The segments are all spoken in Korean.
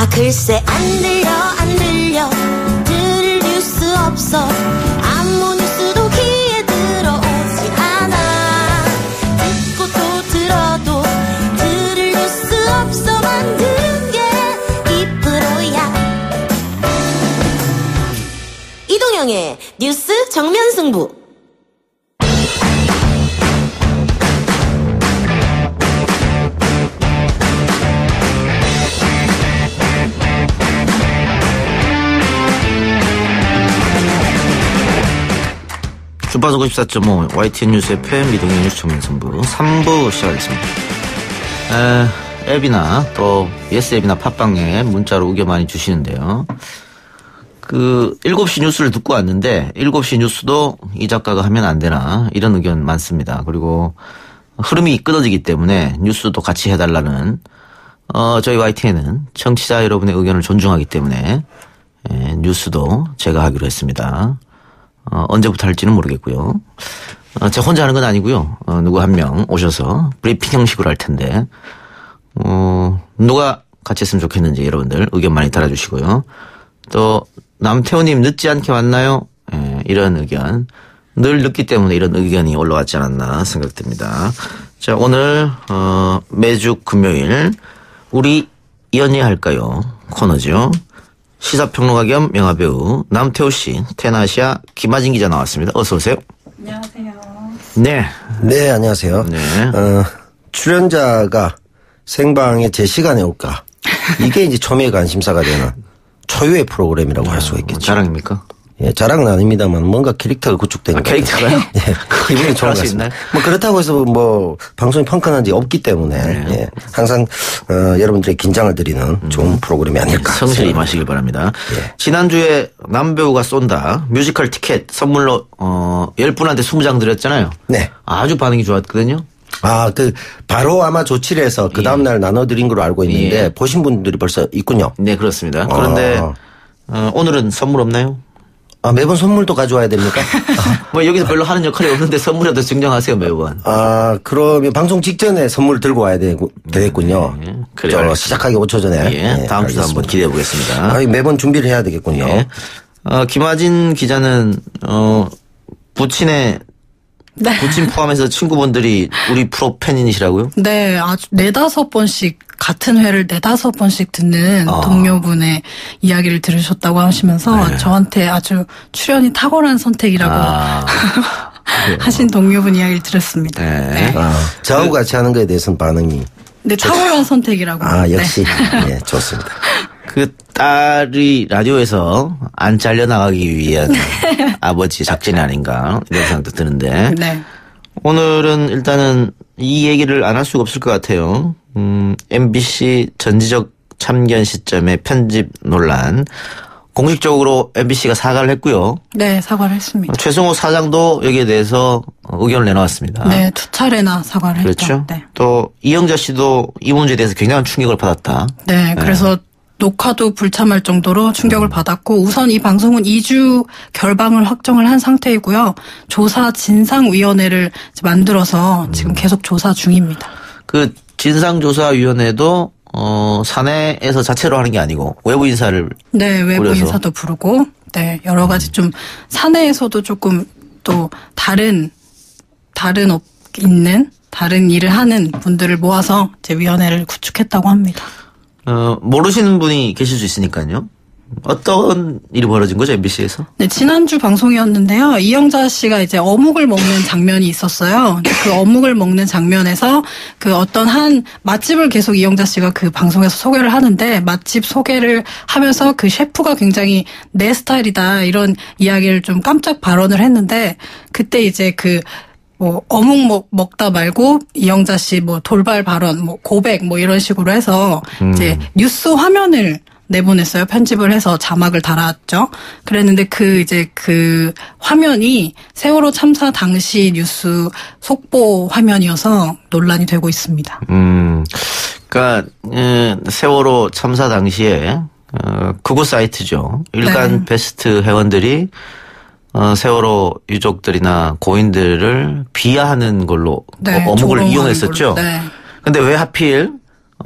글쎄 안 들려 들을 뉴스 없어 아무 뉴스도 귀에 들어오진 않아 듣고 또 들어도 들을 뉴스 없어 만든 게 이 프로야 이동영의 뉴스 정면 승부. 주파수 94.5 YTN 뉴스 FM 이동현 뉴스 정면 승부 3부 시작하겠습니다. 앱이나 또 예스 앱이나 팟빵에 문자로 의견 많이 주시는데요. 7시 뉴스를 듣고 왔는데 7시 뉴스도 이 작가가 하면 안 되나 이런 의견 많습니다. 그리고 흐름이 끊어지기 때문에 뉴스도 같이 해달라는 저희 YTN은 청취자 여러분의 의견을 존중하기 때문에 뉴스도 제가 하기로 했습니다. 언제부터 할지는 모르겠고요. 제가 혼자 하는 건 아니고요. 누구 한 명 오셔서 브리핑 형식으로 할 텐데 누가 같이 했으면 좋겠는지 여러분들 의견 많이 달아주시고요. 또 남태호님 늦지 않게 왔나요? 이런 의견. 늘 늦기 때문에 이런 의견이 올라왔지 않았나 생각됩니다. 자, 오늘 매주 금요일 우리 연예할까요? 코너죠. 시사평론가 겸 영화배우 남태호 씨, 테나시아 김아진 기자 나왔습니다. 어서 오세요. 안녕하세요. 네, 안녕하세요. 네. 출연자가 생방에 제 시간에 올까? 이게 이제 초미의 관심사가 되는 초유의 프로그램이라고 할 수가 있겠죠. 자랑입니까? 예, 자랑은 아닙니다만 뭔가 캐릭터가 구축된 것 같아요. 캐릭터가요? 예, 기분이 좋은 것 같습니다. 뭐 그렇다고 해서 뭐 방송이 펑크난 지 없기 때문에 네. 예, 항상 여러분들의 긴장을 드리는 좋은 프로그램이 아닐까. 성실히 임하시길 바랍니다. 예. 지난주에 남배우가 쏜다 뮤지컬 티켓 선물로 10분한테 20장 드렸잖아요. 네. 아주 반응이 좋았거든요. 바로 아마 조치를 해서 그 다음날 나눠드린 걸로 알고 있는데 보신 분들이 벌써 있군요. 네, 그렇습니다. 그런데 오늘은 선물 없나요? 매번 선물도 가져와야 됩니까? 뭐 여기서 별로 하는 역할이 없는데 선물이라도 증정하세요, 매번. 그러면 방송 직전에 선물을 들고 와야 되겠군요. 네, 그래요. 시작하기 5초 전에. 예, 다음 주도 한번 기대해 보겠습니다. 매번 준비를 해야 되겠군요. 예. 김아진 기자는 부친 포함해서 친구분들이 우리 프로 팬이시라고요? 네, 아주 4-5번씩 같은 회를 4-5번씩 듣는 동료분의 이야기를 들으셨다고 하시면서 저한테 아주 출연이 탁월한 선택이라고 하신 동료분 이야기를 들었습니다. 네. 저하고 같이 하는 거에 대해서는 반응이. 네, 탁월한 선택이라고. 역시. 네. 예, 좋습니다. 그 딸이 라디오에서 안 잘려나가기 위한 아버지 작전이 아닌가 이런 생각도 드는데 네. 오늘은 일단은 이 얘기를 안 할 수가 없을 것 같아요. MBC 전지적 참견 시점의 편집 논란 공식적으로 MBC가 사과를 했고요. 네, 사과를 했습니다. 최승호 사장도 여기에 대해서 의견을 내놓았습니다. 네, 2차례나 사과를 그렇죠. 했죠. 네. 또 이영자 씨도 이 문제에 대해서 굉장한 충격을 받았다. 네, 그래서 녹화도 불참할 정도로 충격을 받았고 우선 이 방송은 2주 결방을 확정을 한 상태이고요. 조사 진상위원회를 만들어서 지금 계속 조사 중입니다. 그 진상조사위원회도 사내에서 자체로 하는 게 아니고 외부 인사를 네, 외부 꾸려서. 인사도 부르고 네, 여러 가지 좀 사내에서도 조금 또 다른 있는 다른 일을 하는 분들을 모아서 제 위원회를 구축했다고 합니다. 모르시는 분이 계실 수 있으니까요. 어떤 일이 벌어진 거죠, MBC에서? 네, 지난주 방송이었는데요. 이영자 씨가 이제 어묵을 먹는 장면이 있었어요. 그 어묵을 먹는 장면에서 그 어떤 한 맛집을 계속 이영자 씨가 그 방송에서 소개를 하는데 맛집 소개를 하면서 그 셰프가 굉장히 내 스타일이다 이런 이야기를 좀 깜짝 발언을 했는데 그때 이제 어묵 먹다 말고 이영자 씨 돌발 발언, 고백 이런 식으로 해서 이제 뉴스 화면을 내보냈어요. 편집을 해서 자막을 달았죠. 그랬는데 그 화면이 세월호 참사 당시 뉴스 속보 화면이어서 논란이 되고 있습니다. 그러니까 세월호 참사 당시에 극우 사이트죠. 일간 네. 베스트 회원들이 세월호 유족들이나 고인들을 비하하는 걸로 네, 어묵을 조롱하는 이용했었죠. 걸로. 네. 근데 왜 하필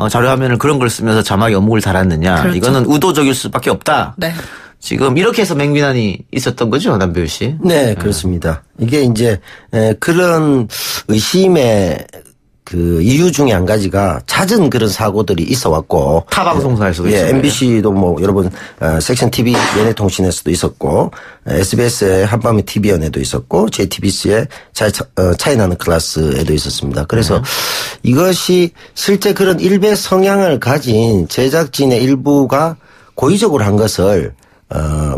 자료화면을 그런 걸 쓰면서 자막에 어묵을 달았느냐. 그렇죠. 이거는 의도적일 수밖에 없다. 네. 지금 이렇게 해서 맹비난이 있었던 거죠, 남배우 씨? 네, 그렇습니다. 이게 이제 그런 의심의 그 이유 중에 한 가지가 잦은 그런 사고들이 있어 왔고. 타 방송사에서도 있었어요. MBC도 뭐 여러분 섹션 TV 연예통신에서도 있었고 SBS의 한밤의 TV연에도 있었고 JTBC의 차이나는 클래스에도 있었습니다. 그래서 이것이 실제 그런 일배 성향을 가진 제작진의 일부가 고의적으로 한 것을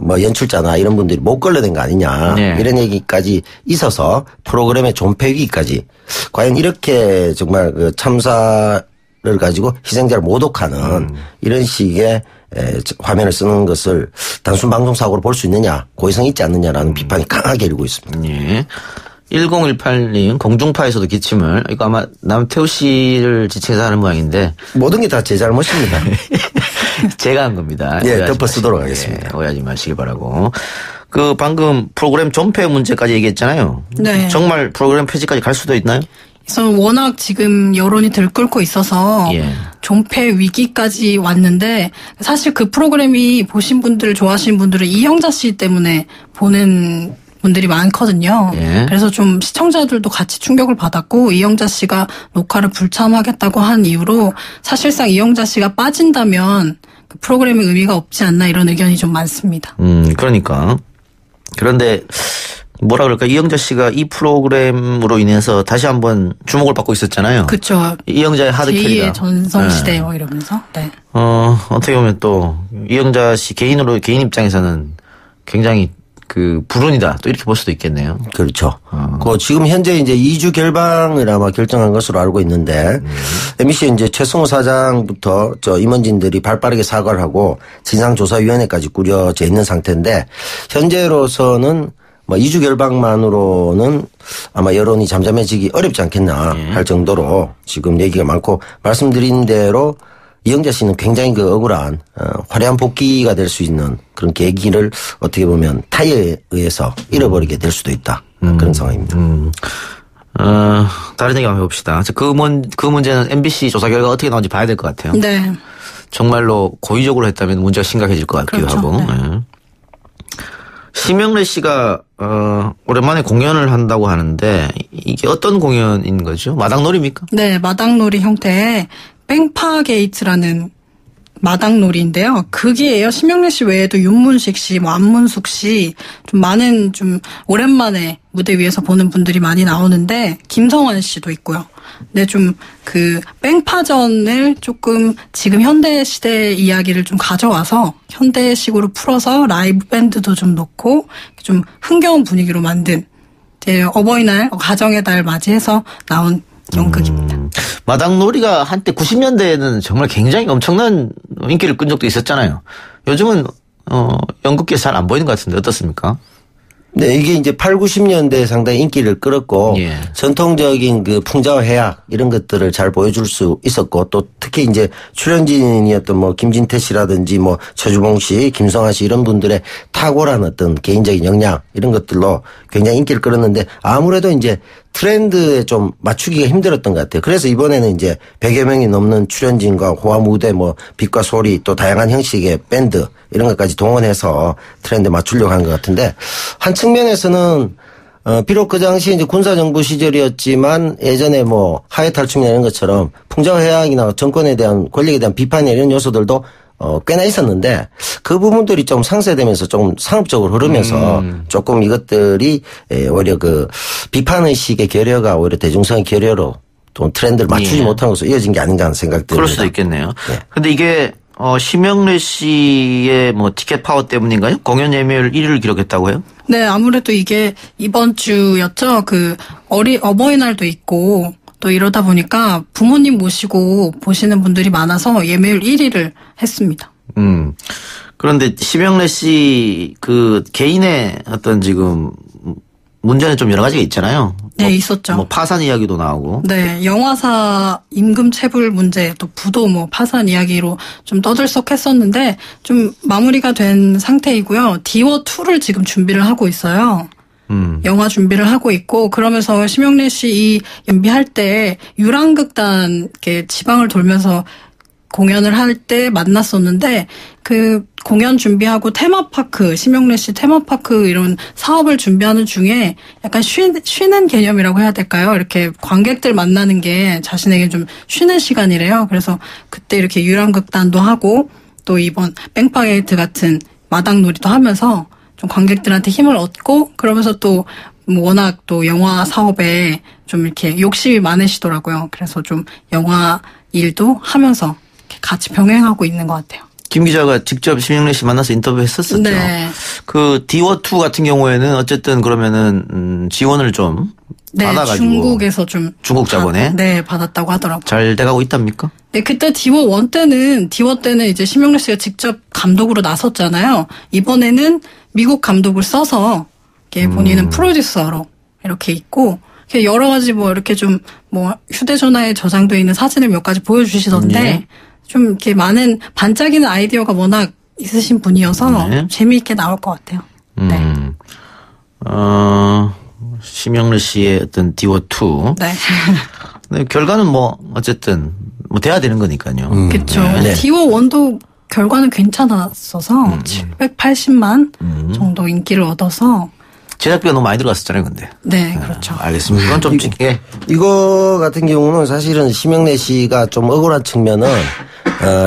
뭐 연출자나 이런 분들이 못 걸러낸 거 아니냐. 네. 이런 얘기까지 있어서 프로그램의 존폐위기까지 과연 이렇게 정말 그 참사를 가지고 희생자를 모독하는 이런 식의 화면을 쓰는 것을 단순 방송사고로 볼 수 있느냐. 고의성이 있지 않느냐라는 비판이 강하게 일고 있습니다. 예. 1018님 공중파에서도 기침을 이거 아마 남태우 씨를 지칭해서 하는 모양인데 모든 게 다 제 잘못입니다. 제가 한 겁니다. 예, 오해하지 덮어 쓰도록 마시기, 하겠습니다. 예, 오해하지 마시기 바라고. 그 방금 프로그램 존폐 문제까지 얘기했잖아요. 네. 정말 프로그램 폐지까지 갈 수도 있나요? 그래서 워낙 지금 여론이 들끓고 있어서 예. 존폐 위기까지 왔는데 사실 그 프로그램이 보신 분들 좋아하시는 분들은 이영자 씨 때문에 보는 분들이 많거든요. 예. 그래서 좀 시청자들도 같이 충격을 받았고 이영자 씨가 녹화를 불참하겠다고 한 이유로 사실상 이영자 씨가 빠진다면 그 프로그램의 의미가 없지 않나 이런 의견이 좀 많습니다. 그러니까. 그런데 뭐라 그럴까 이영자 씨가 이 프로그램으로 인해서 다시 한번 주목을 받고 있었잖아요. 그렇죠. 이영자의 하드캐리가. 제2의 전성시대 네. 뭐 이러면서. 네. 어떻게 보면 또 이영자 씨 개인 입장에서는 굉장히 그 불운이다 또 이렇게 볼 수도 있겠네요. 그렇죠. 그 지금 현재 이제 2주 결방을 아마 결정한 것으로 알고 있는데 MBC 이제 최승호 사장부터 임원진들이 발빠르게 사과를 하고 진상조사위원회까지 꾸려져 있는 상태인데 현재로서는 뭐 2주 결방만으로는 아마 여론이 잠잠해지기 어렵지 않겠나 할 정도로 지금 얘기가 많고 말씀드린 대로 이영자 씨는 굉장히 그 억울한 화려한 복귀가 될 수 있는 그런 계기를 어떻게 보면 타이어에 의해서 잃어버리게 될 수도 있다. 그런 상황입니다. 다른 얘기 한번 해봅시다. 그 문제는 MBC 조사 결과 어떻게 나오는지 봐야 될 것 같아요. 네. 정말로 고의적으로 했다면 문제가 심각해질 것 같기도 그렇죠. 하고. 네. 예. 심영래 씨가 오랜만에 공연을 한다고 하는데 이게 어떤 공연인 거죠? 마당놀이입니까? 네, 마당놀이 형태의 뺑파 게이트라는 마당놀이인데요. 극이에요. 심영래 씨 외에도 윤문식 씨, 뭐 안문숙 씨, 좀 많은 좀 오랜만에 무대 위에서 보는 분들이 많이 나오는데 김성환 씨도 있고요. 근데 좀 그 뺑파전을 조금 지금 현대 시대 이야기를 좀 가져와서 현대식으로 풀어서 라이브 밴드도 좀 넣고 좀 흥겨운 분위기로 만든 이제 어버이날 가정의 달 맞이해서 나온 연극입니다. 마당놀이가 한때 90년대에는 정말 굉장히 엄청난 인기를 끈 적도 있었잖아요. 요즘은 연극계에 잘 안 보이는 것 같은데 어떻습니까? 네, 이게 이제 8, 90년대에 상당히 인기를 끌었고 예. 전통적인 그 풍자와 해악 이런 것들을 잘 보여줄 수 있었고 또 특히 이제 출연진이었던 뭐 김진태 씨라든지 뭐 최주봉 씨, 김성아 씨 이런 분들의 탁월한 어떤 개인적인 역량 이런 것들로 굉장히 인기를 끌었는데 아무래도 이제 트렌드에 좀 맞추기가 힘들었던 것 같아요. 그래서 이번에는 이제 100여 명이 넘는 출연진과 호화 무대 뭐 빛과 소리 또 다양한 형식의 밴드 이런 것까지 동원해서 트렌드에 맞추려고 한 것 같은데 한 측면에서는 비록 그 당시 이제 군사정부 시절이었지만 예전에 뭐 하회탈춤이나 이런 것처럼 풍자해양이나 정권에 대한 권력에 대한 비판이나 이런 요소들도 꽤나 있었는데 그 부분들이 좀 상쇄되면서 좀 상업적으로 흐르면서 조금 이것들이 오히려 그 비판의식의 결여가 오히려 대중성의 결여로 또 트렌드를 맞추지 예. 못한 것으로 이어진 게 아닌가 하는 생각이 듭니다. 그럴 수도 있겠네요. 네. 근데 이게 심영래 씨의 뭐 티켓 파워 때문인가요? 공연 예매율 1위를 기록했다고요? 네, 아무래도 이게 이번 주였죠. 그 어버이날도 있고 또 이러다 보니까 부모님 모시고 보시는 분들이 많아서 예매율 1위를 했습니다. 그런데 심영래 씨 그 개인의 어떤 지금 문제는 좀 여러 가지가 있잖아요. 네, 있었죠. 뭐 파산 이야기도 나오고. 네, 영화사 임금 체불 문제, 또 부도 뭐 파산 이야기로 좀 떠들썩했었는데 좀 마무리가 된 상태이고요. 디워2를 지금 준비를 하고 있어요. 영화 준비를 하고 있고 그러면서 심영래 씨 이 연비할 때 유랑극단 이렇게 지방을 돌면서 공연을 할 때 만났었는데 그 공연 준비하고 테마파크, 심영래 씨 테마파크 이런 사업을 준비하는 중에 약간 쉬는 개념이라고 해야 될까요? 이렇게 관객들 만나는 게 자신에게 좀 쉬는 시간이래요. 그래서 그때 이렇게 유랑극단도 하고 또 이번 뺑파게이트 같은 마당놀이도 하면서 좀 관객들한테 힘을 얻고 그러면서 또 워낙 또 영화 사업에 좀 이렇게 욕심이 많으시더라고요. 그래서 좀 영화 일도 하면서 이렇게 같이 병행하고 있는 것 같아요. 김 기자가 직접 심영래 씨 만나서 인터뷰했었었죠. 네. 그 디워2 같은 경우에는 어쨌든 그러면은 지원을 좀 네, 받아가지고 중국에서 좀 중국 자본에 네, 받았다고 하더라고요. 잘 돼가고 있답니까? 네, 그때 디워 때는 이제 심영래 씨가 직접 감독으로 나섰잖아요. 이번에는 미국 감독을 써서 이렇게 본인은 프로듀서로 이렇게 있고 여러 가지 뭐 이렇게 좀 뭐 휴대전화에 저장돼 있는 사진을 몇 가지 보여주시던데 네. 좀 이렇게 많은 반짝이는 아이디어가 워낙 있으신 분이어서 네. 재미있게 나올 것 같아요. 네. 심영래 씨의 어떤 디워2. 네. 네, 결과는 뭐 어쨌든 뭐 돼야 되는 거니까요. 그렇죠. 네. 디워1도 결과는 괜찮았어서 780만 정도 인기를 얻어서 제작비가 너무 많이 들어갔었잖아요, 근데. 네, 그렇죠. 알겠습니다. 그건 좀 예. 이거 같은 경우는 사실은 심영래 씨가 좀 억울한 측면은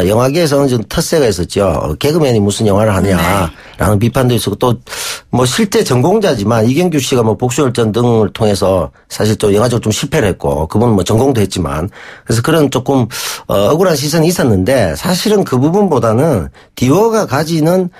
영화계에서 어느 정도 텃세가 있었죠. 개그맨이 무슨 영화를 하냐라는 비판도 있었고 또 뭐 실제 전공자지만 이경규 씨가 뭐 복수열전 등을 통해서 사실 좀 영화적으로 좀 실패를 했고 그분은 뭐 전공도 했지만 그래서 그런 조금 억울한 시선이 있었는데 사실은 그 부분보다는 디오가 가지는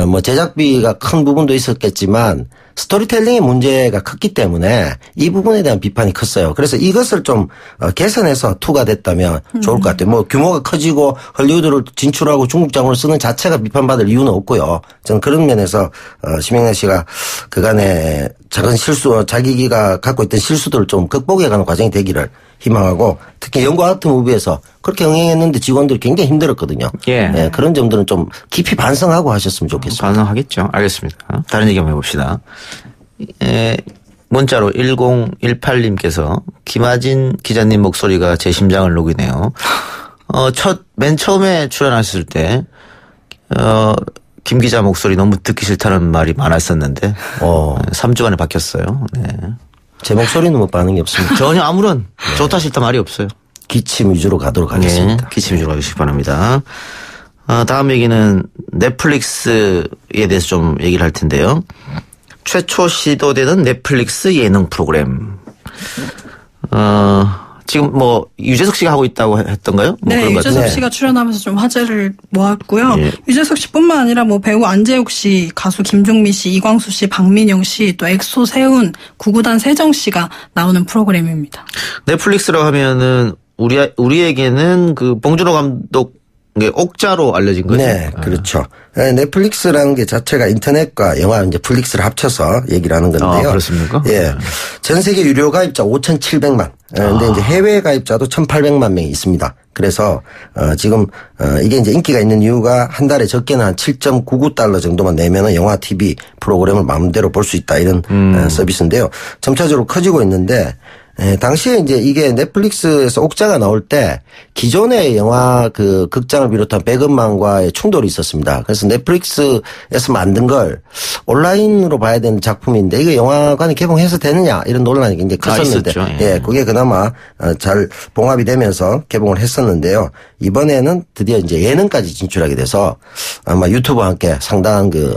뭐 제작비가 큰 부분도 있었겠지만 스토리텔링의 문제가 컸기 때문에 이 부분에 대한 비판이 컸어요. 그래서 이것을 좀 개선해서 2가 됐다면 좋을 것 같아요. 뭐 규모가 커지고 헐리우드를 진출하고 중국 자본을 쓰는 자체가 비판받을 이유는 없고요. 저는 그런 면에서 심영래 씨가 그간의 작은 실수, 자기가 갖고 있던 실수들을 좀 극복해가는 과정이 되기를 희망하고 특히 영국 아트 무비에서 그렇게 응행했는데 직원들이 굉장히 힘들었거든요. 예. 네, 그런 점들은 좀 깊이 반성하고 하셨으면 좋겠습니다. 반성하겠죠. 알겠습니다. 다른 얘기 한번 해봅시다. 문자로 1018님께서 김하진 기자님 목소리가 제 심장을 녹이네요. 맨 처음에 출연하셨을 때, 김 기자 목소리 너무 듣기 싫다는 말이 많았었는데, 3주간에 바뀌었어요. 네. 제 목소리는 뭐 반응이 없습니다. 전혀 아무런 좋다 싫다 말이 없어요. 기침 위주로 가도록 하겠습니다. 네, 기침 위주로 가주시기 바랍니다. 다음 얘기는 넷플릭스에 대해서 좀 얘기를 할 텐데요. 최초 시도되는 넷플릭스 예능 프로그램. 지금 뭐 유재석 씨가 하고 있다고 했던가요? 뭐 네, 그런 것 유재석 같은데. 씨가 출연하면서 좀 화제를 모았고요. 예. 유재석 씨뿐만 아니라 뭐 배우 안재욱 씨, 가수 김종민 씨, 이광수 씨, 박민영 씨, 또 엑소 세훈, 구구단 세정 씨가 나오는 프로그램입니다. 넷플릭스라고 하면은 우리에게는 그 봉준호 감독 옥자로 알려진 거죠. 네, 그렇죠. 넷플릭스라는 게 자체가 인터넷과 영화 이제 플릭스를 합쳐서 얘기를 하는 건데요. 그렇습니까? 예. 전 세계 유료 가입자 5,700만. 근데 이제 해외 가입자도 1,800만 명이 있습니다. 그래서 지금 이게 이제 인기가 있는 이유가 한 달에 적게는 한 7.99달러 정도만 내면은 영화 TV 프로그램을 마음대로 볼 수 있다 이런 서비스인데요. 점차적으로 커지고 있는데 당시에 이제 이게 넷플릭스에서 옥자가 나올 때 기존의 영화 그 극장을 비롯한 배급망과의 충돌이 있었습니다. 그래서 넷플릭스에서 만든 걸 온라인으로 봐야 되는 작품인데 이거 영화관에 개봉해서 되느냐 이런 논란이 굉장히 컸었는데 예, 그게 그나마 잘 봉합이 되면서 개봉을 했었는데요. 이번에는 드디어 이제 예능까지 진출하게 돼서 아마 유튜브와 함께 상당한 그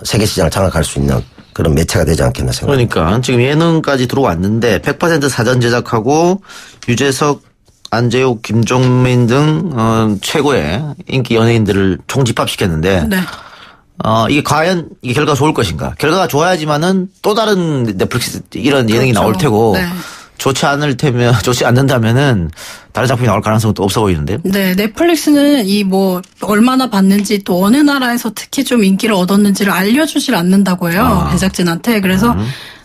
세계 시장을 장악할 수 있는 그런 매체가 되지 않겠나 생각합니다. 그러니까 지금 예능까지 들어왔는데 100% 사전 제작하고 유재석, 안재욱, 김종민 등 최고의 인기 연예인들을 총집합시켰는데 네. 이게 과연 이 결과가 좋을 것인가? 결과가 좋아야지만은 또 다른 넷플릭스 이런 예능이 그렇죠. 나올 테고 네. 좋지 않는다면은 다른 작품이 나올 가능성은 또 없어 보이는데요. 네, 넷플릭스는 이 뭐 얼마나 봤는지 또 어느 나라에서 특히 좀 인기를 얻었는지를 알려주질 않는다고 해요. 제작진한테. 그래서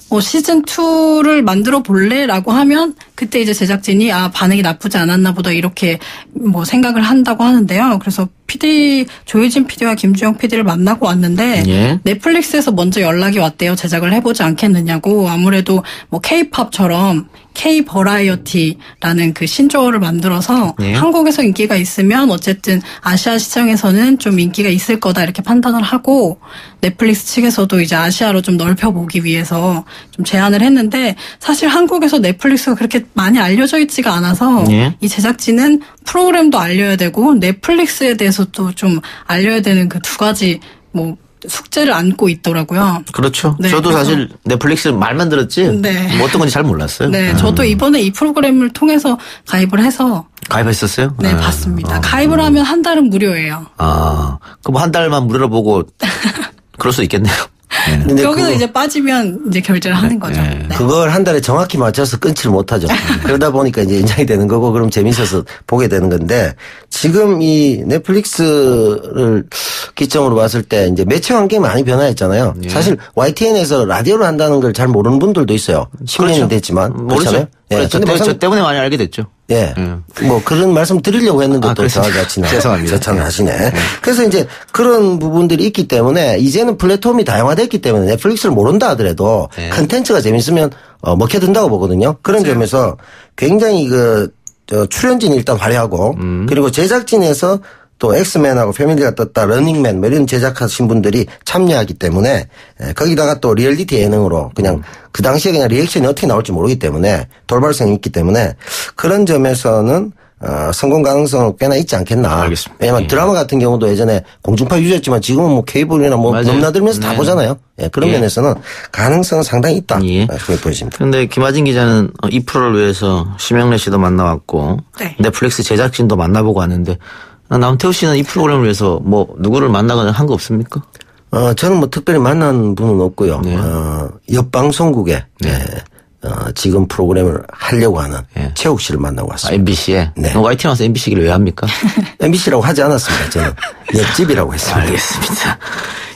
뭐 시즌 2를 만들어 볼래라고 하면 그때 이제 제작진이 반응이 나쁘지 않았나 보다 이렇게 뭐 생각을 한다고 하는데요. 그래서 PD 조유진 PD와 김주영 PD를 만나고 왔는데 예. 넷플릭스에서 먼저 연락이 왔대요. 제작을 해보지 않겠느냐고. 아무래도 뭐 K-팝처럼 K-버라이어티라는 그 신조어를 만들어서 예. 한국에서 인기가 있으면 어쨌든 아시아 시장에서는 좀 인기가 있을 거다 이렇게 판단을 하고 넷플릭스 측에서도 이제 아시아로 좀 넓혀보기 위해서 좀 제안을 했는데 사실 한국에서 넷플릭스가 그렇게 많이 알려져 있지가 않아서 예. 이 제작진은 프로그램도 알려야 되고 넷플릭스에 대해서도 좀 알려야 되는 그 두 가지 뭐 숙제를 안고 있더라고요. 그렇죠. 네, 저도 그래서- 사실 넷플릭스 말만 들었지 네. 뭐 어떤 건지 잘 몰랐어요. 네, 저도 이번에 이 프로그램을 통해서 가입을 해서 가입했었어요? 네, 봤습니다. 가입을 하면 한 달은 무료예요. 그럼 한 달만 무료로 보고 그럴 수 있겠네요. 네. 근데 여기서 그거- 이제 빠지면 이제 결제를 하는 거죠. 네. 네. 그걸 한 달에 정확히 맞춰서 끊지를 못하죠. 그러다 보니까 이제 연장이 되는 거고 그럼 재밌어서 보게 되는 건데 지금 이 넷플릭스를 기점으로 봤을 때 이제 매체 환경이 많이 변화했잖아요. 예. 사실 YTN에서 라디오를 한다는 걸 잘 모르는 분들도 있어요. 10년이 됐지만. 모르죠. 그렇잖아요. 예. 그렇죠. 근데 저 막상 때문에 많이 알게 됐죠. 예. 뭐 그런 말씀 드리려고 했는데 또 그랬습니다. 저하자치나 죄송합니다. 저찬을 하시네. 그래서 이제 그런 부분들이 있기 때문에 이제는 플랫폼이 다양화됐기 때문에 넷플릭스를 모른다 하더라도 네. 컨텐츠가 재밌으면 먹혀든다고 보거든요. 그런 점에서 굉장히 출연진이 일단 화려하고 그리고 제작진에서 또 엑스맨하고 패밀리가 떴다 러닝맨 뭐 이런 제작하신 분들이 참여하기 때문에 거기다가 또 리얼리티 예능으로 그냥 그 당시에 그냥 리액션이 어떻게 나올지 모르기 때문에 돌발성이 있기 때문에 그런 점에서는 성공 가능성 꽤나 있지 않겠나. 알겠습니다. 왜냐하면 예. 드라마 같은 경우도 예전에 공중파 유저였지만 지금은 뭐 케이블이나 뭐 맞아요. 넘나들면서 다 네. 보잖아요. 예, 그런 예. 면에서는 가능성은 상당히 있다. 예. 그렇게 보여집니다. 그런데 김하진 기자는 이 프로를 위해서 심영래 씨도 만나왔고 네. 넷플릭스 제작진도 만나보고 왔는데 남태우 씨는 이 프로그램을 위해서 뭐 누구를 만나거나 한 거 없습니까? 저는 뭐 특별히 만난 분은 없고요. 네. 옆 방송국에 지금 프로그램을 하려고 하는 예. 최욱 씨를 만나고 왔습니다. MBC에. 네. YTN 와서 MBC 를 왜 합니까? MBC라고 하지 않았습니다. 저는 옆집이라고 했습니다. 알겠습니다.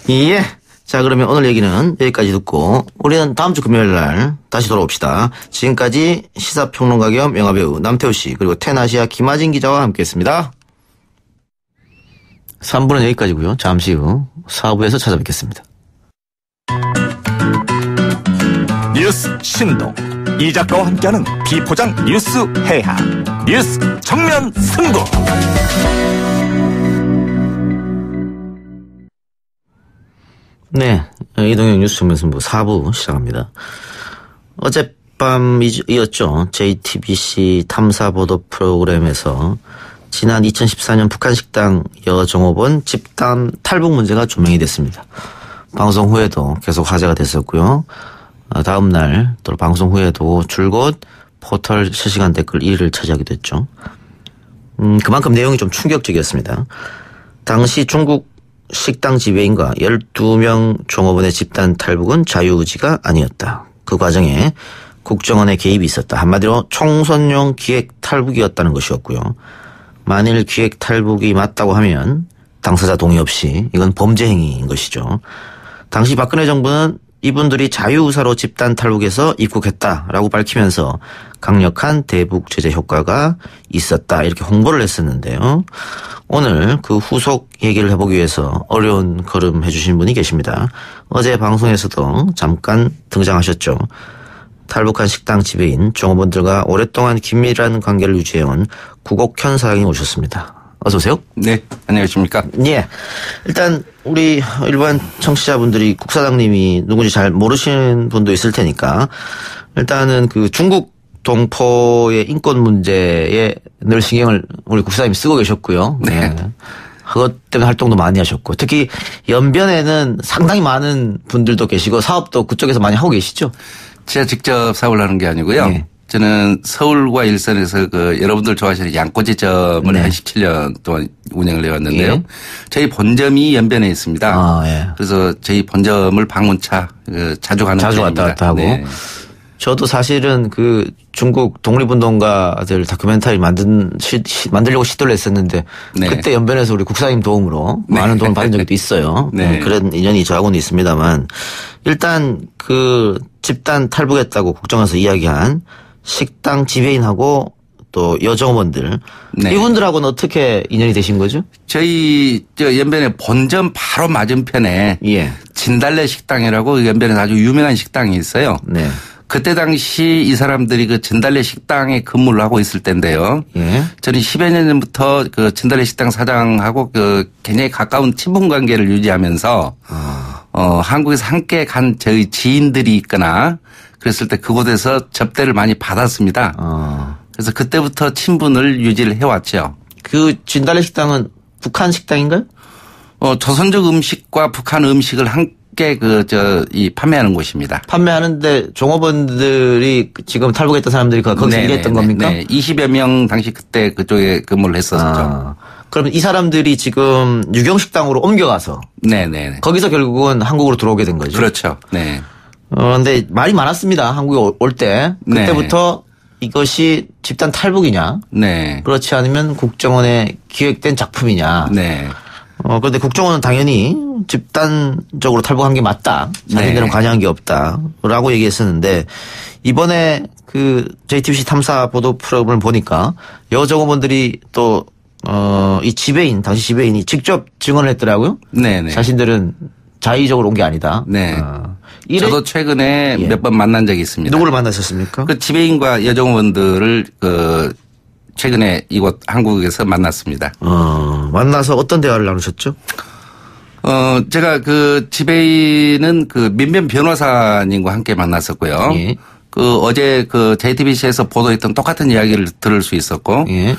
예. 자, 그러면 오늘 얘기는 여기까지 듣고 우리는 다음 주 금요일 날 다시 돌아옵시다. 지금까지 시사평론가 겸 영화배우 남태우 씨 그리고 텐아시아 김하진 기자와 함께했습니다. 3부는 여기까지고요. 잠시 후 4부에서 찾아뵙겠습니다. 뉴스 신동 이 작가와 함께하는 비포장 뉴스 해학 뉴스 정면 승부. 네, 이동영 뉴스 정면승부 4부 시작합니다. 어젯밤이었죠. JTBC 탐사보도 프로그램에서 지난 2014년 북한 식당 여종업원 집단 탈북 문제가 조명이 됐습니다. 방송 후에도 계속 화제가 됐었고요. 다음 날 또 방송 후에도 줄곧 포털 실시간 댓글 1위를 차지하게 됐죠. 그만큼 내용이 좀 충격적이었습니다. 당시 중국 식당 지배인과 12명 종업원의 집단 탈북은 자유의지가 아니었다. 그 과정에 국정원의 개입이 있었다. 한마디로 총선용 기획 탈북이었다는 것이었고요. 만일 기획 탈북이 맞다고 하면 당사자 동의 없이 이건 범죄 행위인 것이죠. 당시 박근혜 정부는 이분들이 자유의사로 집단 탈북해서 입국했다라고 밝히면서 강력한 대북 제재 효과가 있었다 이렇게 홍보를 했었는데요. 오늘 그 후속 얘기를 해보기 위해서 어려운 걸음 해주신 분이 계십니다. 어제 방송에서도 잠깐 등장하셨죠. 탈북한 식당 지배인 종업원들과 오랫동안 긴밀한 관계를 유지해온 구곡현 사장이 오셨습니다. 어서 오세요. 네, 안녕하십니까. 예. 일단 우리 일반 청취자분들이 국사장님이 누군지 잘 모르시는 분도 있을 테니까 일단은 그 중국 동포의 인권 문제에 늘 신경을 우리 국사장님이 쓰고 계셨고요. 네. 그것 때문에 활동도 많이 하셨고 특히 연변에는 상당히 많은 분들도 계시고 사업도 그쪽에서 많이 하고 계시죠. 제가 직접 사업을 하는 게 아니고요. 네. 저는 서울과 일산에서 그 여러분들 좋아하시는 양꼬치점을 네. 한 17년 동안 운영을 해왔는데요. 예. 저희 본점이 연변에 있습니다. 아, 예. 그래서 저희 본점을 방문차 자주 가는 자주 왔다 편입니다. 갔다 하고. 네. 저도 사실은 그 중국 독립운동가들 다큐멘터리 만들려고 시도를 했었는데 네. 그때 연변에서 우리 국사님 도움으로 많은 도움을 받은 적도 있어요. 네. 그런 인연이 저하고는 있습니다만 일단 그 집단 탈북했다고 국정원에서 이야기한 식당 지배인하고 또 여정원들 네. 이분들하고는 어떻게 인연이 되신 거죠? 저희 연변에 본점 바로 맞은편에 예. 진달래 식당이라고 연변에서 아주 유명한 식당이 있어요. 네. 그때 당시 이 사람들이 그 진달래 식당에 근무를 하고 있을 때인데요. 예. 저는 10여 년 전부터 그 진달래 식당 사장하고 그 굉장히 가까운 친분 관계를 유지하면서 한국에서 함께 간 저희 지인들이 있거나 그랬을 때 그곳에서 접대를 많이 받았습니다. 그래서 그때부터 친분을 유지를 해왔죠. 그 진달래 식당은 북한 식당인가요? 조선족 음식과 북한 음식을 함께 판매하는 곳입니다. 판매하는데 종업원들이 지금 탈북했던 사람들이 거기서 일했던 겁니까? 네. 20여 명 당시 그때 그쪽에 근무를 했었죠. 그럼 이 사람들이 지금 유경식당으로 옮겨가서 네네. 거기서 결국은 한국으로 들어오게 된 거죠. 그렇죠. 네. 근데 말이 많았습니다. 한국에 올 때. 그때부터 이것이 집단 탈북이냐. 네. 그렇지 않으면 국정원에 기획된 작품이냐. 네. 그런데 국정원은 당연히 집단적으로 탈북한 게 맞다. 자신들은 네. 관여한 게 없다. 라고 얘기했었는데 이번에 그 JTBC 탐사 보도 프로그램을 보니까 여정업원들이 또 이 지배인, 당시 지배인이 직접 증언을 했더라고요. 네네. 자신들은 자의적으로 온 게 아니다. 네. 저도 최근에 예. 몇 번 만난 적이 있습니다. 누구를 만나셨습니까? 그 지배인과 여정원들을 최근에 이곳 한국에서 만났습니다. 만나서 어떤 대화를 나누셨죠? 제가 그 지배인은 그 민변 변호사님과 함께 만났었고요. 예. 그 어제 그 JTBC에서 보도했던 똑같은 이야기를 들을 수 있었고. 예.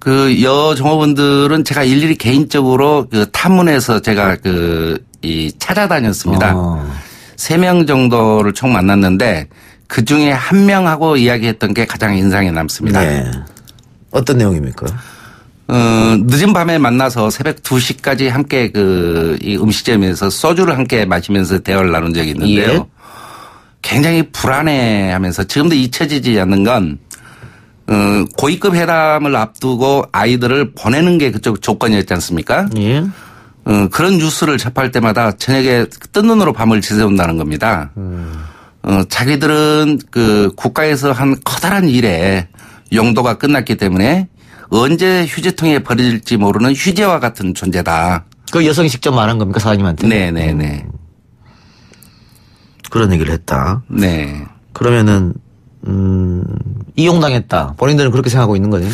그 여종업원들은 제가 일일이 개인적으로 그 탐문해서 제가 찾아다녔습니다. 3명 정도를 총 만났는데 그 중에 1명하고 이야기했던 게 가장 인상에 남습니다. 네. 어떤 내용입니까? 늦은 밤에 만나서 새벽 2시까지 함께 이 음식점에서 소주를 함께 마시면서 대화를 나눈 적이 있는데요. 예. 굉장히 불안해하면서 지금도 잊혀지지 않는 건 고위급 회담을 앞두고 아이들을 보내는 게 그쪽 조건이었지 않습니까? 예. 그런 뉴스를 접할 때마다 저녁에 뜬 눈으로 밤을 지새운다는 겁니다. 자기들은 그 국가에서 한 커다란 일에 용도가 끝났기 때문에 언제 휴지통에 버려질지 모르는 휴지와 같은 존재다. 그 여성이 직접 말한 겁니까, 사장님한테? 네네네. 그런 얘기를 했다. 네. 그러면은 이용당했다. 본인들은 그렇게 생각하고 있는 거네요.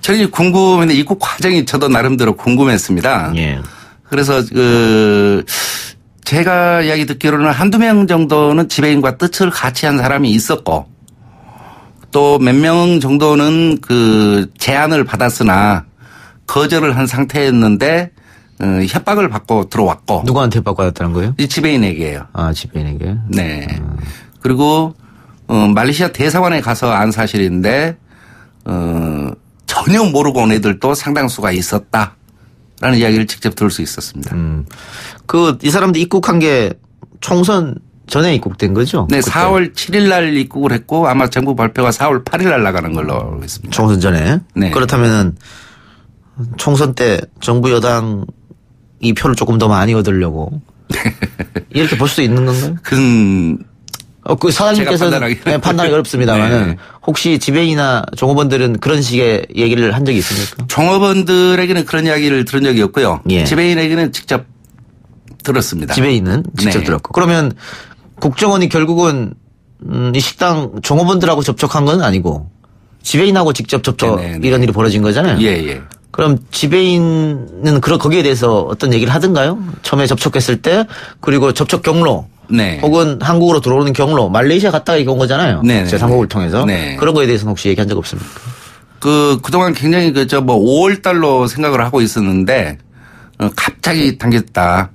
저는 궁금했는데 입국 과정이 저도 나름대로 궁금했습니다. 예. 그래서 제가 이야기 듣기로는 한두 명 정도는 지배인과 뜻을 같이 한 사람이 있었고 또 몇 명 정도는 그 제안을 받았으나 거절을 한 상태였는데 협박을 받고 들어왔고. 누구한테 협박받았다는 거예요? 이 지배인에게요. 아, 지배인에게? 네. 그리고 말레이시아 대사관에 가서 안 사실인데 전혀 모르고 온 애들도 상당수가 있었다라는 이야기를 직접 들을 수 있었습니다. 이 사람들 입국한 게 총선 전에 입국된 거죠? 네, 그때. 4월 7일 날 입국을 했고 아마 정부 발표가 4월 8일 날 나가는 걸로 알고 있습니다. 총선 전에? 네. 그렇다면은 총선 때 정부 여당이 표를 조금 더 많이 얻으려고 이렇게 볼 수도 있는 건가요? 그 사장님께서는 판단하기 어렵습니다만은 네. 혹시 지배인이나 종업원들은 그런 식의 얘기를 한 적이 있습니까? 종업원들에게는 그런 이야기를 들은 적이 없고요. 예. 지배인에게는 직접 들었습니다. 지배인은 직접 네. 들었고. 그러면 국정원이 결국은 이 식당 종업원들하고 접촉한 건 아니고 지배인하고 직접 접촉 네네. 이런 일이 벌어진 거잖아요. 예. 그럼 지배인은 거기에 대해서 어떤 얘기를 하던가요? 처음에 접촉했을 때 그리고 접촉 경로 네. 혹은 한국으로 들어오는 경로 말레이시아 갔다가 이렇게 온 거잖아요. 네네. 제3국을 통해서. 네. 그런 거에 대해서는 혹시 얘기한 적 없습니까? 그동안 굉장히 5월 달로 생각을 하고 있었는데 갑자기 당겼다.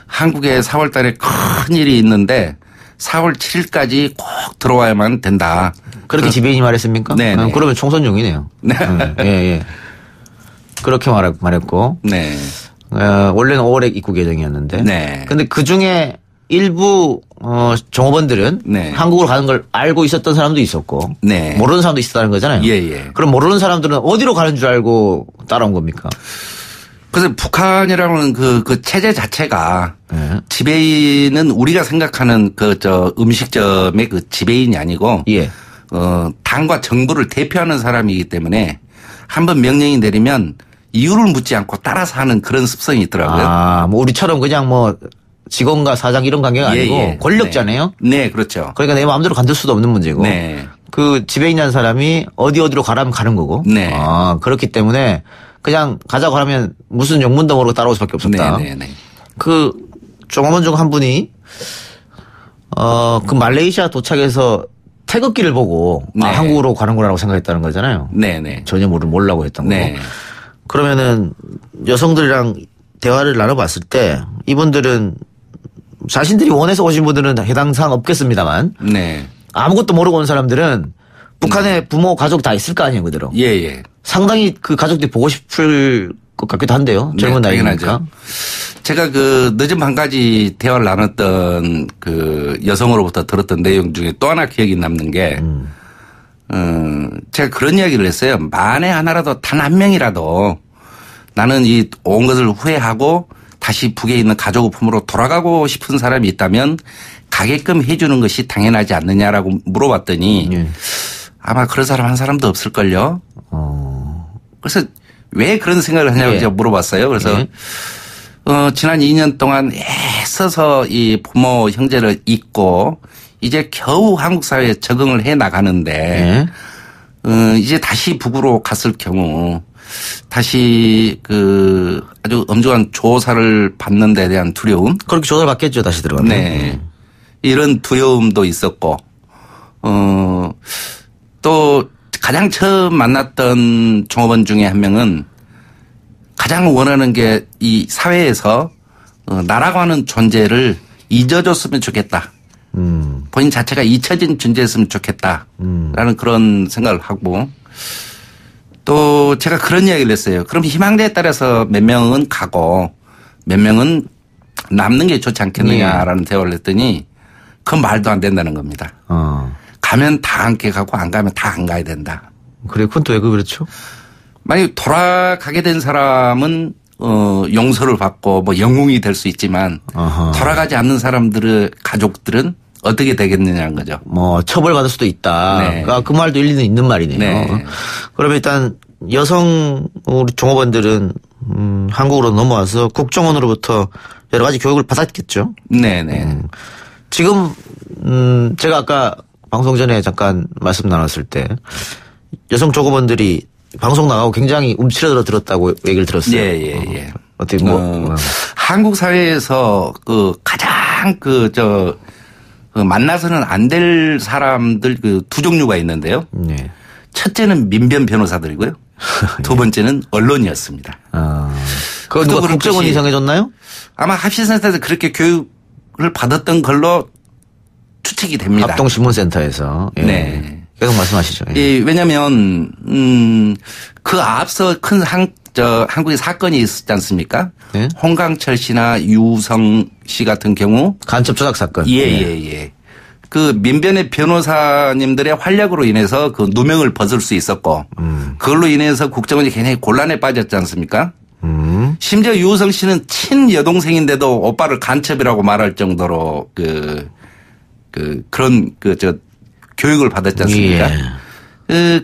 한국에 4월 달에 큰 일이 있는데 4월 7일까지 꼭 들어와야만 된다. 그렇게 지배인이 말했습니까? 네. 그러면 총선용이네요. 네. 예. 그렇게 말했고. 네. 원래는 5월에 입국 예정이었는데. 네. 근데 그 중에 일부 종업원들은 네. 한국으로 가는 걸 알고 있었던 사람도 있었고. 네. 모르는 사람도 있었다는 거잖아요. 예. 그럼 모르는 사람들은 어디로 가는 줄 알고 따라온 겁니까? 그래서 북한이라는 그 체제 자체가 네. 지배인은 우리가 생각하는 음식점의 그 지배인이 아니고 예. 당과 정부를 대표하는 사람이기 때문에 한번 명령이 내리면 이유를 묻지 않고 따라서 하는 그런 습성이 있더라고요. 아, 뭐 우리처럼 그냥 뭐 직원과 사장 이런 관계가 아니고 권력자네요. 네, 그렇죠. 그러니까 내 마음대로 간들 수도 없는 문제고. 네. 그 지배인이라는 사람이 어디로 가라면 가는 거고. 네. 아, 그렇기 때문에 그냥 가자고 하면 무슨 영문도 모르고 따라올 수밖에 없었다. 네. 그 종업원 중 한 분이 그 말레이시아 도착해서 태극기를 보고 네. 한국으로 가는구나라고 생각했다는 거잖아요. 네. 전혀 몰라고 했던 네. 거고. 그러면은 여성들이랑 대화를 나눠봤을 때 이분들은 자신들이 원해서 오신 분들은 해당 사항 없겠습니다만 네. 아무것도 모르고 온 사람들은 북한에 부모 가족 다 있을 거 아니에요, 그대로. 예. 상당히 그 가족들이 보고 싶을 것 같기도 한데요. 젊은 나이니까. 제가 그 늦은 밤까지 대화를 나눴던 그 여성으로부터 들었던 내용 중에 또 하나 기억이 남는 게 제가 그런 이야기를 했어요. 만에 하나라도 단 한 명이라도 나는 이 온 것을 후회하고 다시 북에 있는 가족의 품으로 돌아가고 싶은 사람이 있다면 가게끔 해주는 것이 당연하지 않느냐라고 물어봤더니 아마 그런 사람 한 사람도 없을걸요. 그래서 왜 그런 생각을 하냐고 제가 물어봤어요. 그래서 지난 2년 동안 애써서 이 부모 형제를 잊고 이제 겨우 한국 사회에 적응을 해 나가는데 이제 다시 북으로 갔을 경우 다시 그 아주 엄중한 조사를 받는 데 대한 두려움. 그렇게 조사를 받겠죠, 다시 들어가면. 네. 이런 두려움도 있었고, 또 가장 처음 만났던 종업원 중에 한 명은 가장 원하는 게 이 사회에서 나라고 하는 존재를 잊어줬으면 좋겠다. 본인 자체가 잊혀진 존재였으면 좋겠다. 라는 그런 생각을 하고 또 제가 그런 이야기를 했어요. 그럼 희망대에 따라서 몇 명은 가고 몇 명은 남는 게 좋지 않겠느냐라는 대화를 했더니 그건 말도 안 된다는 겁니다. 가면 다 함께 가고 안 가면 다 안 가야 된다. 그래, 그건 또 왜 그렇죠? 만약 돌아가게 된 사람은 용서를 받고 뭐 영웅이 될 수 있지만 돌아가지 않는 사람들의 가족들은 어떻게 되겠느냐는 거죠. 뭐 처벌받을 수도 있다. 네. 그러니까 그 말도 일리는 있는 말이네요. 네. 그러면 일단 여성 우리 종업원들은 한국으로 넘어와서 국정원으로부터 여러 가지 교육을 받았겠죠. 네네. 지금 제가 아까 방송 전에 잠깐 말씀 나눴을 때 여성 종업원들이 방송 나가고 굉장히 움츠러들어 들었다고 얘기를 들었어요. 예. 어떻게 한국 사회에서 그 가장 만나서는 안 될 사람들 그 두 종류가 있는데요. 네. 첫째는 민변 변호사들이고요. 두 번째는 언론이었습니다. 그거 누가 국정원이 정해줬나요? 아마 합신센터에서 그렇게 교육을 받았던 걸로 추측이 됩니다. 합동신문센터에서. 예. 네. 계속 말씀하시죠. 예. 왜냐하면 그 앞서 큰 한국의 사건이 있었지 않습니까? 네? 홍강철 씨나 유성 씨 같은 경우 간첩 조작 사건. 예. 그 민변의 변호사님들의 활약으로 인해서 그 누명을 벗을 수 있었고 그걸로 인해서 국정원이 굉장히 곤란에 빠졌지 않습니까? 심지어 유성 씨는 친여동생인데도 오빠를 간첩이라고 말할 정도로 그런 교육을 받았지 않습니까?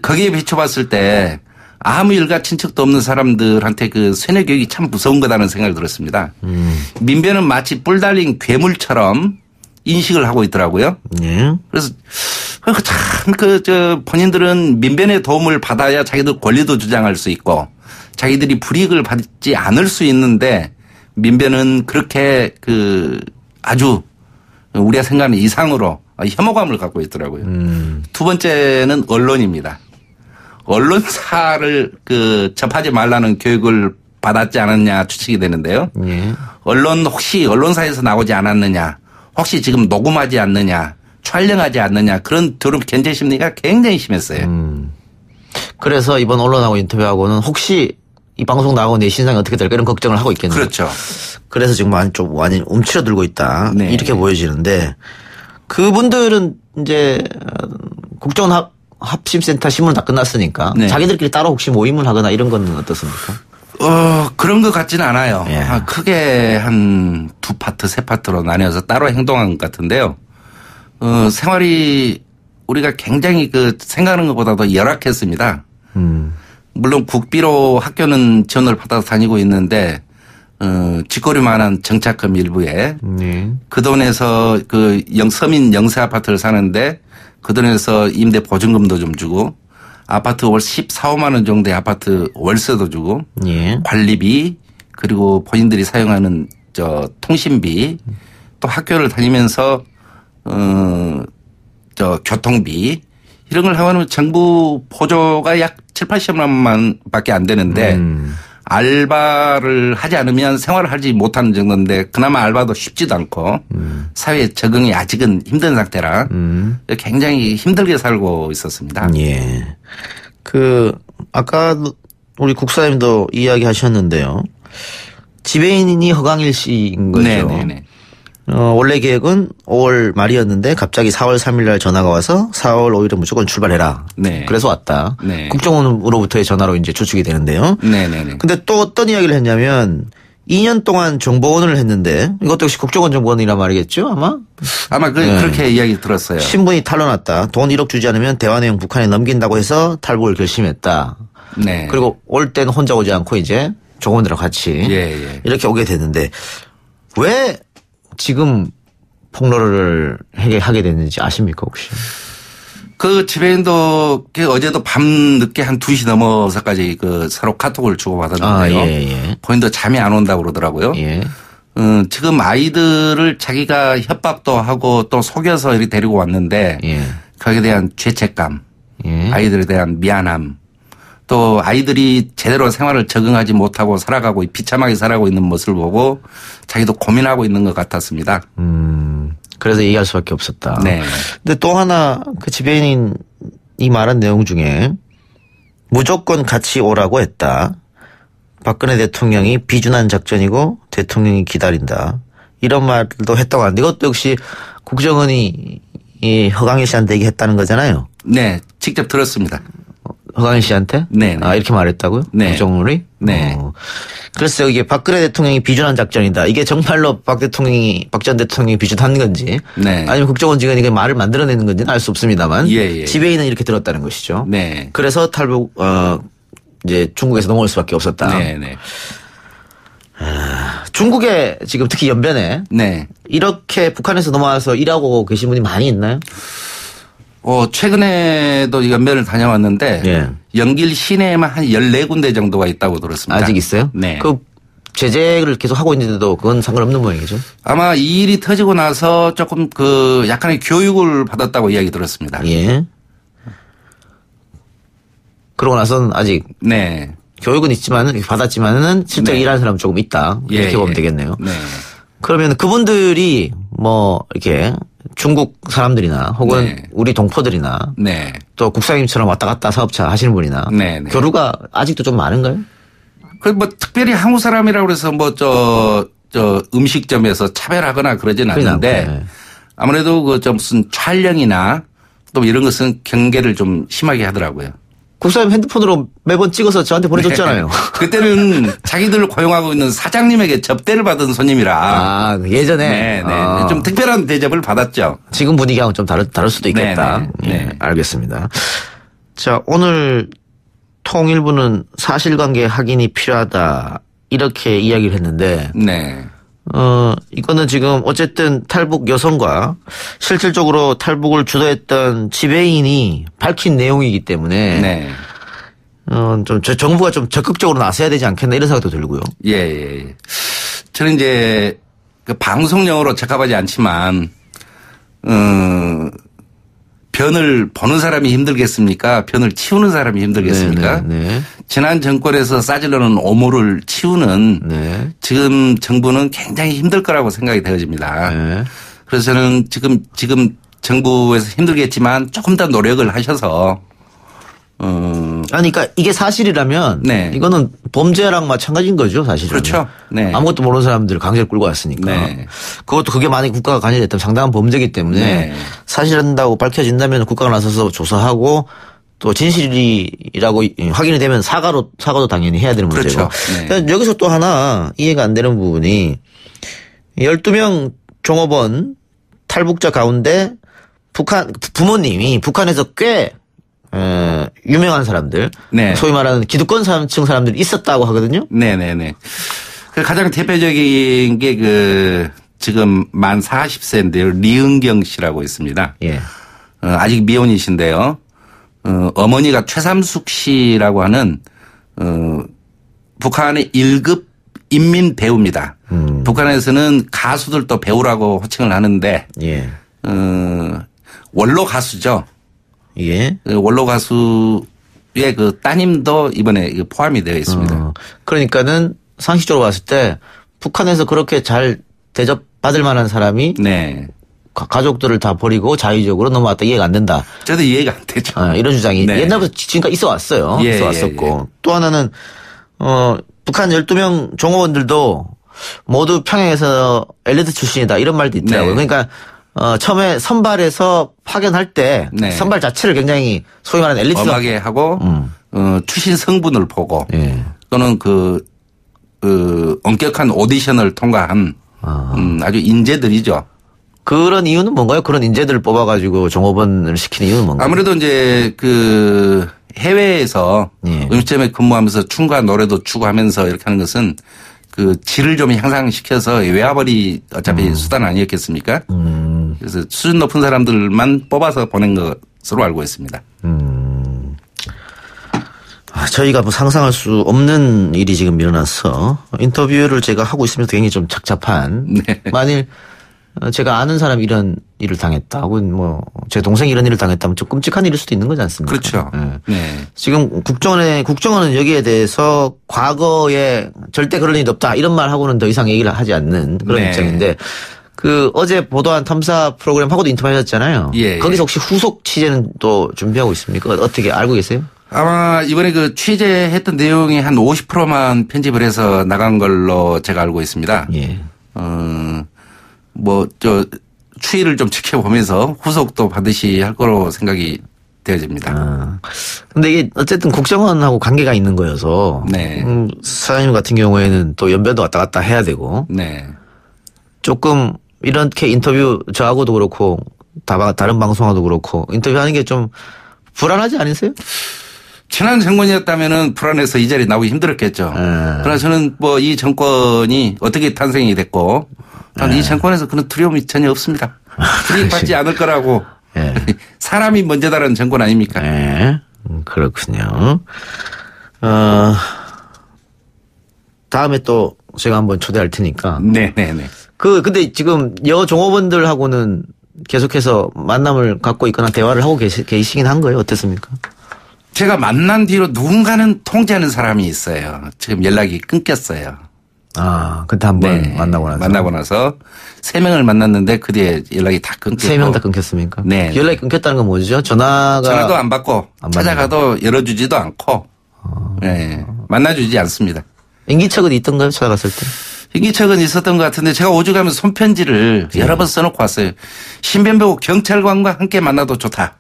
거기에 비춰봤을 때 아무 일가 친척도 없는 사람들한테 그 세뇌 교육이 참 무서운 거다는 생각이 들었습니다. 민변은 마치 뿔 달린 괴물처럼 인식을 하고 있더라고요. 그래서 참 본인들은 민변의 도움을 받아야 자기들 권리도 주장할 수 있고 자기들이 불이익을 받지 않을 수 있는데 민변은 그렇게 아주 우리가 생각하는 이상으로 혐오감을 갖고 있더라고요. 두 번째는 언론입니다. 언론사를 접하지 말라는 교육을 받았지 않았냐 추측이 되는데요. 언론 혹시 언론사에서 나오지 않았느냐, 혹시 지금 녹음하지 않느냐, 촬영하지 않느냐 그런 두려움 견제 심리가 굉장히 심했어요. 그래서 이번 언론하고 인터뷰하고는 혹시 이 방송 나가고 내 신상이 어떻게 될까 이런 걱정을 하고 있겠네요. 그렇죠. 그래서 지금 많이 움츠러들고 있다. 네. 이렇게 보여지는데 그분들은 이제 국정원 합심센터 신문 다 끝났으니까 네. 자기들끼리 따로 혹시 모임을 하거나 이런 건 어떻습니까? 그런 것 같지는 않아요. 예. 크게 한 2파트, 3파트로 나뉘어서 따로 행동한 것 같은데요. 생활이 우리가 굉장히 생각하는 것보다도 열악했습니다. 물론 국비로 학교는 지원을 받아서 다니고 있는데 쥐꼬리만한 정착금 일부에 그 돈에서 서민 영세 아파트를 사는데 그 돈에서 임대 보증금도 좀 주고 아파트 월 14~15만 원 정도의 아파트 월세도 주고 예. 관리비 그리고 본인들이 사용하는 통신비 또 학교를 다니면서 교통비 이런 걸 하면 정부 보조가 약 7~80만 원밖에 안 되는데 알바를 하지 않으면 생활을 하지 못하는 정도인데 그나마 알바도 쉽지도 않고 사회에 적응이 아직은 힘든 상태라 굉장히 힘들게 살고 있었습니다. 예. 아까 우리 국사님도 이야기하셨는데요. 지배인이 허강일 씨인 거죠. 네네네. 원래 계획은 5월 말이었는데 갑자기 4월 3일 날 전화가 와서 4월 5일에 무조건 출발해라. 네. 그래서 왔다. 네. 국정원으로부터의 전화로 이제 추측이 되는데요. 네네네. 근데 또 어떤 이야기를 했냐면 2년 동안 정보원을 했는데 이것도 역시 국정원 정보원이란 말이겠죠 아마? 아마 네. 그렇게 이야기 들었어요. 신분이 탈로났다. 돈 1억 주지 않으면 대화 내용 북한에 넘긴다고 해서 탈북을 결심했다. 네. 그리고 올 때는 혼자 오지 않고 이제 조공들하고 같이 예. 이렇게 오게 됐는데 왜 지금 폭로를 하게 됐는지 아십니까 혹시? 그 지배인도 어제도 밤 늦게 한 2시 넘어서까지 서로 카톡을 주고받았는데요. 예. 본인도 잠이 안 온다고 그러더라고요. 예. 지금 아이들을 자기가 협박도 하고 또 속여서 이렇게 데리고 왔는데 예. 거기에 대한 죄책감, 예. 아이들에 대한 미안함, 또 아이들이 제대로 생활을 적응하지 못하고 살아가고 비참하게 살아가고 있는 모습을 보고 자기도 고민하고 있는 것 같았습니다. 그래서 얘기할 수밖에 없었다. 네. 근데 또 하나 그 지배인이 말한 내용 중에 무조건 같이 오라고 했다. 박근혜 대통령이 비준한 작전이고 대통령이 기다린다. 이런 말도 했다고 하는데 이것도 역시 국정원이 이 허강일 씨한테 얘기했다는 거잖아요. 네. 직접 들었습니다. 허강일 씨한테? 네. 이렇게 말했다고요? 네. 국정원이? 네. 글쎄요, 이게 박근혜 대통령이 비준한 작전이다. 이게 정말로 박 전 대통령이 비준한 건지. 네. 아니면 국정원 직원이 그 말을 만들어내는 건지는 알 수 없습니다만. 예. 지배인은 이렇게 들었다는 것이죠. 네. 그래서 탈북, 이제 중국에서 넘어올 수밖에 없었다. 네. 중국에 지금 특히 연변에. 네. 이렇게 북한에서 넘어와서 일하고 계신 분이 많이 있나요? 최근에도 연변을 다녀왔는데 예. 연길 시내에만 한 14군데 정도가 있다고 들었습니다. 아직 있어요? 네. 그 제재를 계속 하고 있는데도 그건 상관없는 모양이죠? 아마 이 일이 터지고 나서 조금 약간의 교육을 받았다고 이야기 들었습니다. 예. 그러고 나서는 아직 네. 교육은 받았지만은 실제 네. 일하는 사람 조금 있다. 이렇게 보면 되겠네요. 네. 그러면 그분들이 이렇게 중국 사람들이나 혹은 네. 우리 동포들이나 네. 또 국장님처럼 왔다 갔다 사업차 하시는 분이나 네. 교류가 아직도 좀 많은가요? 특별히 한국 사람이라고 해서 음식점에서 차별하거나 그러진 않는데 네. 아무래도 무슨 촬영이나 또 이런 것은 경계를 좀 심하게 하더라고요. 국사님 핸드폰으로 매번 찍어서 저한테 보내줬잖아요. 네. 그때는 자기들을 고용하고 있는 사장님에게 접대를 받은 손님이라. 예전에. 네. 좀 특별한 대접을 받았죠. 지금 분위기하고는 좀 다를 수도 있겠다. 네. 예, 알겠습니다. 자, 오늘 통일부는 사실관계 확인이 필요하다. 이렇게 이야기를 했는데. 네. 이거는 지금 어쨌든 탈북 여성과 실질적으로 탈북을 주도했던 지배인이 밝힌 내용이기 때문에. 네. 좀 정부가 좀 적극적으로 나서야 되지 않겠나 이런 생각도 들고요. 예. 저는 이제 방송용으로 적합하지 않지만, 변을 보는 사람이 힘들겠습니까? 변을 치우는 사람이 힘들겠습니까? 네. 지난 정권에서 싸질러는 오물을 치우는 네. 지금 정부는 굉장히 힘들 거라고 생각이 되어집니다. 네. 그래서 저는 지금 정부에서 힘들겠지만 조금 더 노력을 하셔서 그러니까 이게 사실이라면 네. 이거는 범죄랑 마찬가지인 거죠, 사실은. 그렇죠. 네. 아무것도 모르는 사람들을 강제로 끌고 왔으니까. 네. 그것도 그게 만약에 국가가 관여됐다면 상당한 범죄이기 때문에 네. 사실한다고 밝혀진다면 국가가 나서서 조사하고 또 진실이라고 확인이 되면 사과도 당연히 해야 되는 문제고. 그렇죠. 네. 그러니까 여기서 또 하나 이해가 안 되는 부분이 12명 종업원 탈북자 가운데 북한 부모님이 북한에서 꽤 유명한 사람들, 네. 소위 말하는 기득권층 사람들이 있었다고 하거든요. 네네네. 그 가장 대표적인 게 지금 만 40세인데요. 리은경 씨라고 있습니다. 예. 아직 미혼이신데요. 어머니가 최삼숙 씨라고 하는 북한의 1급 인민 배우입니다. 북한에서는 가수들도 배우라고 호칭을 하는데 예. 원로 가수죠. 예. 원로 가수의 그 따님도 이번에 포함이 되어 있습니다. 그러니까는 상식적으로 봤을 때 북한에서 그렇게 잘 대접받을 만한 사람이 네. 가족들을 다 버리고 자의적으로 넘어왔다. 이해가 안 된다. 저도 이해가 안 되죠. 이런 주장이 네. 옛날부터 지금까지 있어 왔어요. 예, 있어 왔었고. 예, 예. 또 하나는 북한 12명 종업원들도 모두 평양에서 엘리트 출신이다. 이런 말도 있더라고요. 네. 그러니까 처음에 선발해서 파견할 때 네. 선발 자체를 굉장히 소위 말하는 엘리트 엄하게 하고 출신 성분을 보고 예. 또는 엄격한 오디션을 통과한 아주 인재들이죠. 그런 이유는 뭔가요? 그런 인재들을 뽑아가지고 종업원을 시키는 이유는 뭔가요? 아무래도 이제 해외에서 예. 음식점에 근무하면서 춤과 노래도 추구하면서 이렇게 하는 것은 질을 좀 향상시켜서 외화벌이 어차피 수단 아니었겠습니까? 그래서 수준 높은 사람들만 뽑아서 보낸 것으로 알고 있습니다. 저희가 뭐 상상할 수 없는 일이 지금 일어나서 인터뷰를 제가 하고 있으면서 굉장히 좀 착잡한. 네. 만일 제가 아는 사람이 이런 일을 당했다. 혹은 뭐 제 동생이 이런 일을 당했다면 좀 끔찍한 일일 수도 있는 거지 않습니까? 그렇죠. 네. 네. 지금 국정원은 여기에 대해서 과거에 절대 그럴 일이 없다. 이런 말 하고는 더 이상 얘기를 하지 않는 그런 네. 입장인데 어제 보도한 탐사 프로그램하고도 인터뷰하셨잖아요. 예. 거기서 혹시 후속 취재는 또 준비하고 있습니까? 어떻게 알고 계세요? 아마 이번에 취재했던 내용이 한 50%만 편집을 해서 나간 걸로 제가 알고 있습니다. 예. 추이를 좀 지켜보면서 후속도 반드시 할 거로 생각이 되어집니다. 근데 이게 어쨌든 국정원하고 관계가 있는 거여서. 네. 사장님 같은 경우에는 또 연변도 왔다 갔다 해야 되고. 네. 조금 이렇게 인터뷰 저하고도 그렇고 다른 방송하고도 그렇고 인터뷰하는 게 좀 불안하지 않으세요? 지난 정권이었다면은 불안해서 이 자리에 나오기 힘들었겠죠. 그러나 저는 이 정권이 어떻게 탄생이 됐고 이 정권에서 그런 두려움이 전혀 없습니다. 불이익받지 않을 거라고. 예. 사람이 먼저다라는 정권 아닙니까? 네. 그렇군요. 다음에 또 제가 한번 초대할 테니까. 네네네. 근데 지금 여종업원들하고는 계속해서 만남을 갖고 있거나 대화를 하고 계시긴 한 거예요. 어땠습니까? 제가 만난 뒤로 누군가는 통제하는 사람이 있어요. 지금 연락이 끊겼어요. 그때 한번 만나고 나서. 만나고 나서 3명을 만났는데 그 뒤에 연락이 다 끊겼고. 3명 다 끊겼습니까? 네. 연락이 끊겼다는 건 뭐죠? 전화도 안 받고 찾아가도 열어주지도 않고 네. 만나주지 않습니다. 인기척은 있던가요? 찾아갔을 때? 인기척은 있었던 것 같은데 제가 오죽하면 손편지를 여러 번 써놓고 왔어요. 신변보고 경찰관과 함께 만나도 좋다.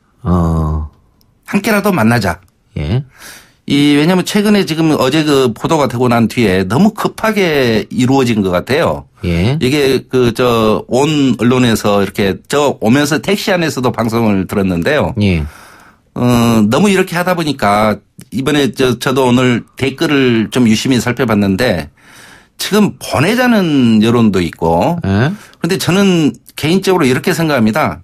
함께라도 만나자. 예. 왜냐면 최근에 지금 어제 보도가 되고 난 뒤에 너무 급하게 이루어진 것 같아요. 예. 이게 온 언론에서 이렇게 오면서 택시 안에서도 방송을 들었는데요. 예. 너무 이렇게 하다 보니까 이번에 저도 오늘 댓글을 좀 유심히 살펴봤는데 지금 보내자는 여론도 있고. 예. 그런데 저는 개인적으로 이렇게 생각합니다.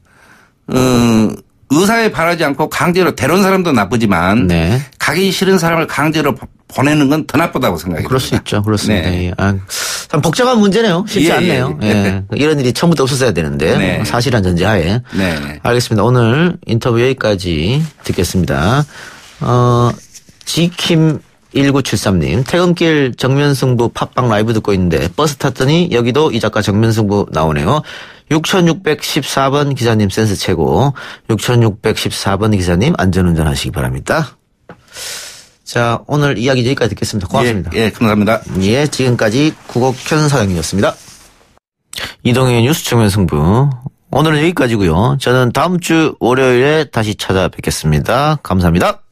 의사에 바라지 않고 강제로 데려온 사람도 나쁘지만 네. 가기 싫은 사람을 강제로 보내는 건 더 나쁘다고 생각해요. 그럴 수 있죠. 그렇습니다. 네. 예. 참 복잡한 문제네요. 쉽지 예, 않네요. 예. 예. 이런 일이 처음부터 없었어야 되는데 네. 사실한 전제하에. 네. 알겠습니다. 오늘 인터뷰 여기까지 듣겠습니다. 지킴 1973님 퇴근길 정면승부 팟빵 라이브 듣고 있는데 버스 탔더니 여기도 이 작가 정면승부 나오네요. 6614번 기사님 센스 최고. 6614번 기사님 안전운전 하시기 바랍니다. 자, 오늘 이야기 여기까지 듣겠습니다. 고맙습니다. 예, 감사합니다. 예, 지금까지 국옥현 사장님이었습니다. 이동의 뉴스 정면승부. 오늘은 여기까지고요. 저는 다음 주 월요일에 다시 찾아뵙겠습니다. 감사합니다.